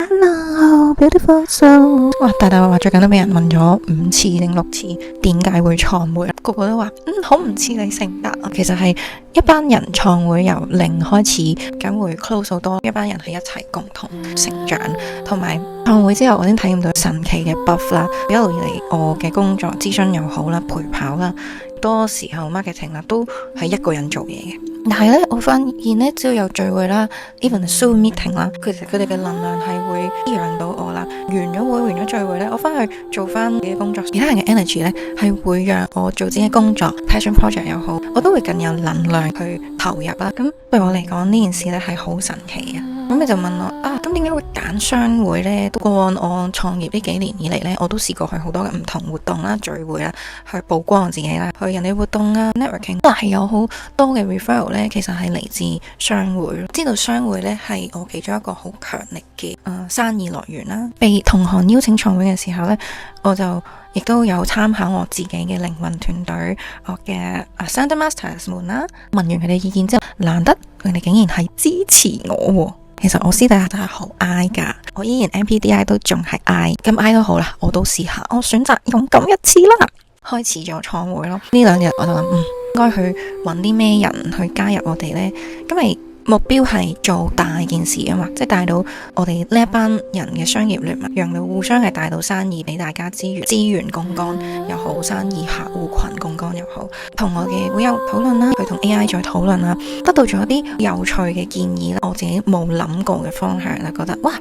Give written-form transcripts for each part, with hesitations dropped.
Hello beautiful soul。哇，大話最近都俾人問咗5次定6次，點解會創會？個個都話好唔似你性格啊。其實係一班人創會由零開始，咁會 close 好多，一班人係一齊共同成長，同埋創會之後我先體驗到神奇嘅 buff 啦。一路以嚟我嘅工作諮詢又好啦，陪跑啦，多時候 marketing 啦，都係一個人做嘢嘅。但係咧，我發現咧，只要有聚會啦 ，even Zoom meeting 啦，其實佢哋嘅能量係會滋養到我啦。完咗會，完咗聚會咧，我翻去做翻自己嘅工作，其他人嘅 energy 咧係會讓我做自己嘅工作 passion project 又好，我都會更有能量去投入啦。咁對我嚟講呢件事咧係好神奇嘅。咁你就問我啊，咁點解會揀商會呢？過往我創業呢幾年以嚟呢，我都試過去好多嘅唔同活動啦、聚會啦，去曝光我自己啦，去人哋活動啊 networking， 但係有好多嘅 referral 呢，其實係嚟自商會。知道商會呢係我其中一個好強力嘅生意來源啦。被同行邀請創會嘅時候呢，我就亦都有參考我自己嘅靈魂團隊，我嘅 Ascended Masters 們啦。問完佢哋意見之後，難得佢哋竟然係支持我喎。其實我私底下真係好 I 噶，我依然 MBTI 都仲係 I， 咁 I 都好啦，我都試下，我選擇勇敢一次啦，開始咗創會咯。呢2日我就諗，應該去揾啲咩人去加入我哋呢？因為目標係做大件事啊嘛，即係帶到我哋呢一班人嘅商業聯盟，讓到互相係帶到生意俾大家資源槓桿又好，生意客戶群槓桿又好，同我嘅會有討論啦，佢同 AI 再討論啦，得到咗一啲有趣嘅建議啦，我自己冇諗過嘅方向啦，覺得哇，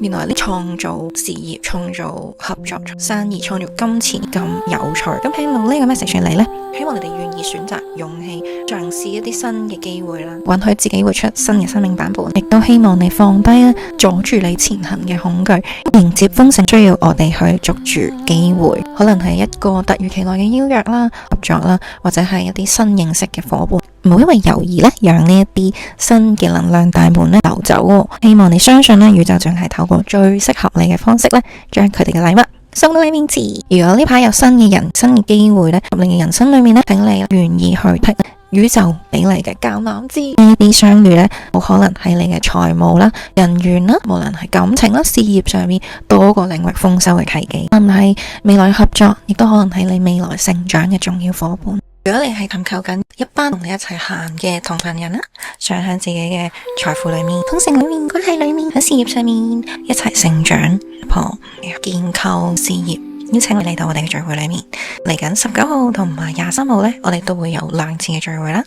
原來啲創造事業、創造合作、生意、創造金錢咁有趣。咁希望呢個 message 嚟呢，希望你哋願意選擇勇氣嘗試一啲新嘅機會啦，允許自己活出新嘅生命版本，亦都希望你放低阻住你前行嘅恐懼，迎接豐盛需要我哋去捉住機會，可能係一個突如其來嘅邀約啦、合作啦，或者係一啲新認識嘅夥伴。唔好因為猶豫咧，讓呢一啲新嘅能量大門咧流走。希望你相信咧，宇宙仲係透過最適合你嘅方式咧，將佢哋嘅禮物送到你面前。如果呢排有新嘅人、新嘅機會咧，入你嘅人生裏面咧，請你願意去剔宇宙俾你嘅橄欖枝。呢啲相遇咧，好可能係你嘅財務啦、人緣啦，無論係感情啦、事業上面多個領域豐收嘅契機，可能係未來合作，亦都可能係你未來成長嘅重要夥伴。如果你係尋求緊一班同你一齊行嘅同頻人啦，想喺自己嘅財富裏面、豐盛裏面、關係裏面、喺事業上面一齊成長、建構事業，邀請你嚟到我哋嘅聚會裏面。嚟緊19號同埋23號呢，我哋都會有2次嘅聚會啦。